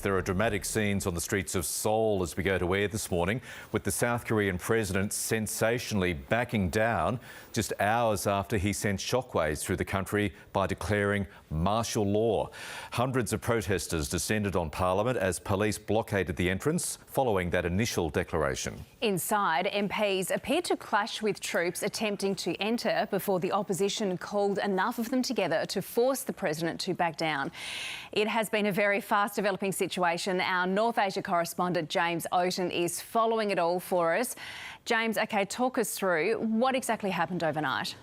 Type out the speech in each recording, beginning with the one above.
There are dramatic scenes on the streets of Seoul as we go to air this morning, with the South Korean president sensationally backing down just hours after he sent shockwaves through the country by declaring martial law. Hundreds of protesters descended on Parliament as police blockaded the entrance following that initial declaration. Inside, MPs appeared to clash with troops attempting to enter before the opposition called enough of them together to force the president to back down. It has been a very fast developing situation. Our North Asia correspondent James Oaten is following it all for us. James, OK, talk us through what exactly happened overnight.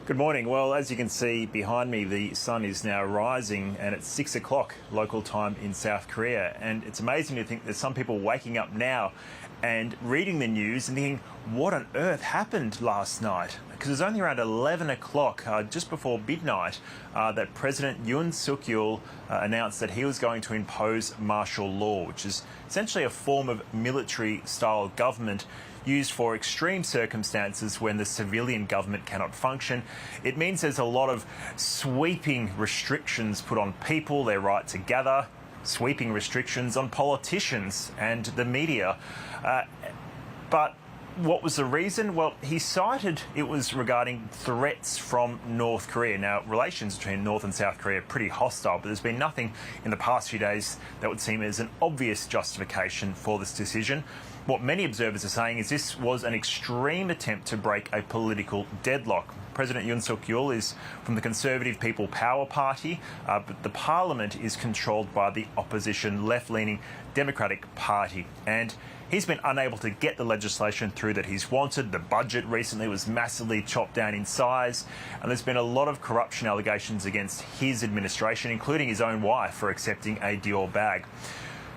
Good morning. Well, as you can see behind me, the sun is now rising and it's 6 o'clock local time in South Korea. And it's amazing to think there's some people waking up now and reading the news and thinking, what on earth happened last night? Because it was only around 11 o'clock, just before midnight, that President Yoon Suk-yeol announced that he was going to impose martial law, which is essentially a form of military-style government used for extreme circumstances when the civilian government cannot function. It means there's a lot of sweeping restrictions put on people, their right to gather, sweeping restrictions on politicians and the media. But what was the reason? Well, he cited it was regarding threats from North Korea. Now, relations between North and South Korea are pretty hostile, but there's been nothing in the past few days that would seem as an obvious justification for this decision. What many observers are saying is this was an extreme attempt to break a political deadlock. President Yoon Suk-yeol is from the Conservative People Power Party, but the parliament is controlled by the opposition left-leaning Democratic Party. And he's been unable to get the legislation through that he's wanted. The budget recently was massively chopped down in size, and there's been a lot of corruption allegations against his administration, including his own wife, for accepting a Dior bag.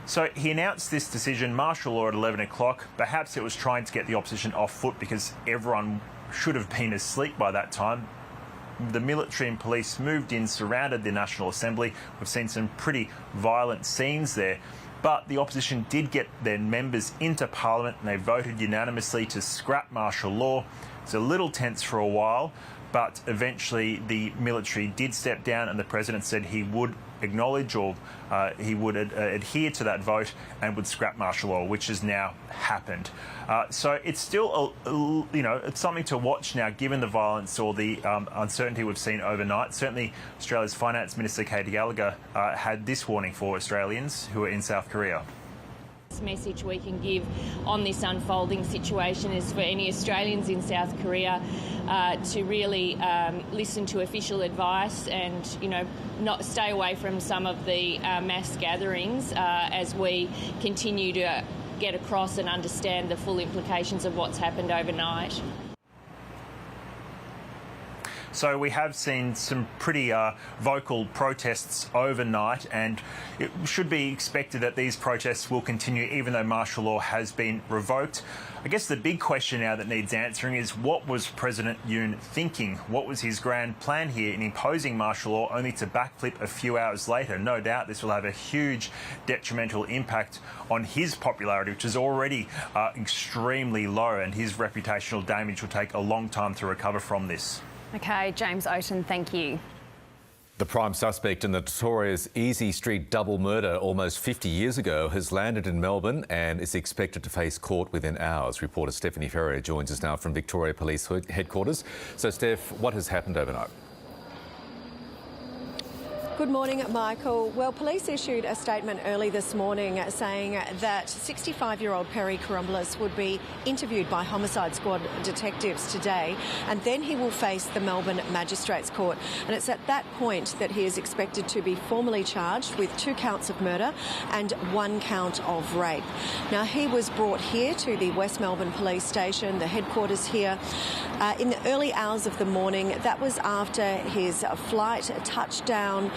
So he announced this decision, martial law, at 11 o'clock. Perhaps it was trying to get the opposition off foot because everyone should have been asleep by that time. The military and police moved in, surrounded the National Assembly. We've seen some pretty violent scenes there. But the opposition did get their members into Parliament and they voted unanimously to scrap martial law. It's a little tense for a while, but eventually the military did step down and the president said he would acknowledge or he would adhere to that vote and would scrap martial law, which has now happened. So it's still, it's something to watch now, given the violence or the uncertainty we've seen overnight. Certainly, Australia's Finance Minister Katy Gallagher had this warning for Australians who are in South Korea. Message we can give on this unfolding situation is for any Australians in South Korea to really listen to official advice and, not stay away from some of the mass gatherings as we continue to get across and understand the full implications of what's happened overnight. So we have seen some pretty vocal protests overnight, and it should be expected that these protests will continue even though martial law has been revoked. I guess the big question now that needs answering is, what was President Yoon thinking? What was his grand plan here in imposing martial law only to backflip a few hours later? No doubt this will have a huge detrimental impact on his popularity, which is already extremely low, and his reputational damage will take a long time to recover from this. OK, James Oaten, thank you. The prime suspect in the notorious Easey Street double murder almost 50 years ago has landed in Melbourne and is expected to face court within hours. Reporter Stephanie Ferrier joins us now from Victoria Police Headquarters. So, Steph, what has happened overnight? Good morning, Michael. Well, police issued a statement early this morning saying that 65-year-old Perry Kouroumblis would be interviewed by homicide squad detectives today, and then he will face the Melbourne Magistrates Court. And it's at that point that he is expected to be formally charged with 2 counts of murder and 1 count of rape. Now, he was brought here to the West Melbourne Police Station, the headquarters here, in the early hours of the morning. That was after his flight touchdown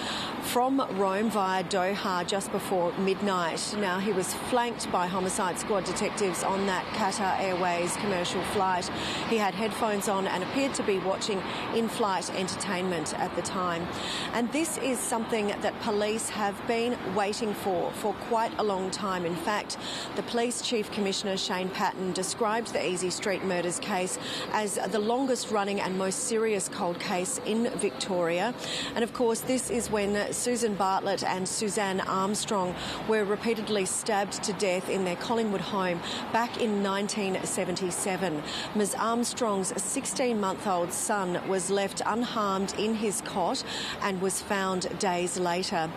from Rome via Doha just before midnight. Now, he was flanked by homicide squad detectives on that Qatar Airways commercial flight. He had headphones on and appeared to be watching in-flight entertainment at the time. And this is something that police have been waiting for quite a long time. In fact, the Police Chief Commissioner Shane Patton described the Easey Street murders case as the longest running and most serious cold case in Victoria. And of course, this is when Susan Bartlett and Suzanne Armstrong were repeatedly stabbed to death in their Collingwood home back in 1977. Ms Armstrong's 16-month-old son was left unharmed in his cot and was found days later.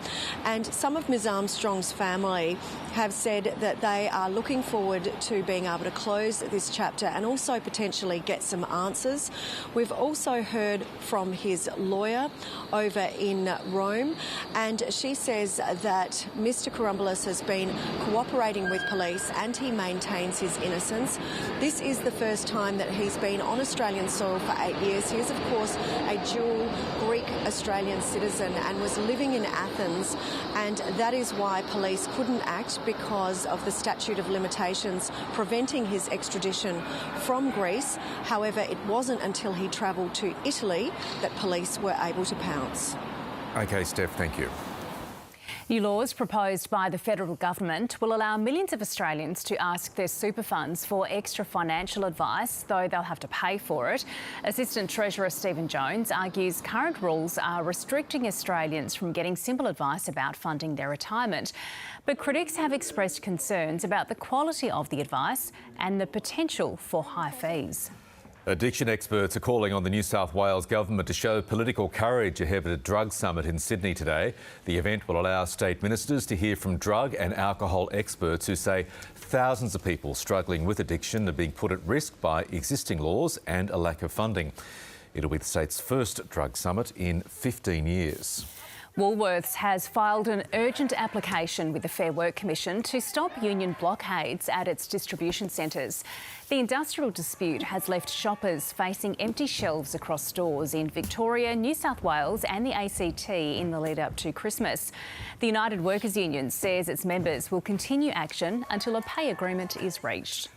And some of Ms Armstrong's family have said that they are looking forward to being able to close this chapter and also potentially get some answers. We've also heard from his lawyer over in Rome, and she says that Mr Kouroumblis has been cooperating with police and he maintains his innocence. This is the first time that he's been on Australian soil for 8 years. He is, of course, a dual Greek-Australian citizen and was living in Athens, and that is why police couldn't act, because of the statute of limitations preventing his extradition from Greece. However, it wasn't until he travelled to Italy that police were able to pounce. OK, Steph, thank you. New laws proposed by the federal government will allow millions of Australians to ask their super funds for extra financial advice, though they'll have to pay for it. Assistant Treasurer Stephen Jones argues current rules are restricting Australians from getting simple advice about funding their retirement. But critics have expressed concerns about the quality of the advice and the potential for high fees. Addiction experts are calling on the New South Wales government to show political courage ahead of a drug summit in Sydney today. The event will allow state ministers to hear from drug and alcohol experts who say thousands of people struggling with addiction are being put at risk by existing laws and a lack of funding. It'll be the state's first drug summit in 15 years. Woolworths has filed an urgent application with the Fair Work Commission to stop union blockades at its distribution centres. The industrial dispute has left shoppers facing empty shelves across stores in Victoria, New South Wales and the ACT in the lead up to Christmas. The United Workers Union says its members will continue action until a pay agreement is reached.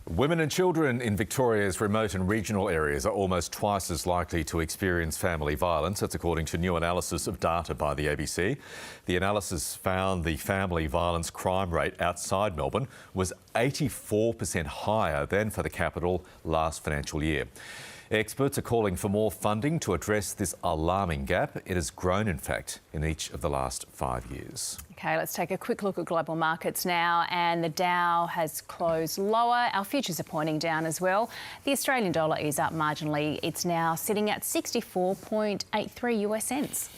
Women and children in Victoria's remote and regional areas are almost twice as likely to experience family violence. That's according to new analysis of data by the ABC. The analysis found the family violence crime rate outside Melbourne was 84% higher than for the capital last financial year. Experts are calling for more funding to address this alarming gap. It has grown, in fact, in each of the last 5 years. OK, let's take a quick look at global markets now, and the Dow has closed lower. Our futures are pointing down as well. The Australian dollar is up marginally. It's now sitting at 64.83 US cents.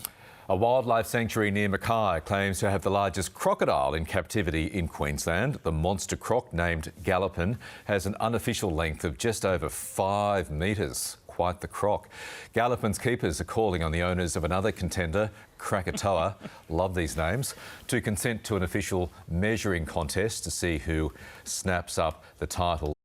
A wildlife sanctuary near Mackay claims to have the largest crocodile in captivity in Queensland. The monster croc, named Oaten, has an unofficial length of just over 5 metres. Quite the croc. Oaten's keepers are calling on the owners of another contender, Crocodile, love these names, to consent to an official measuring contest to see who snaps up the title.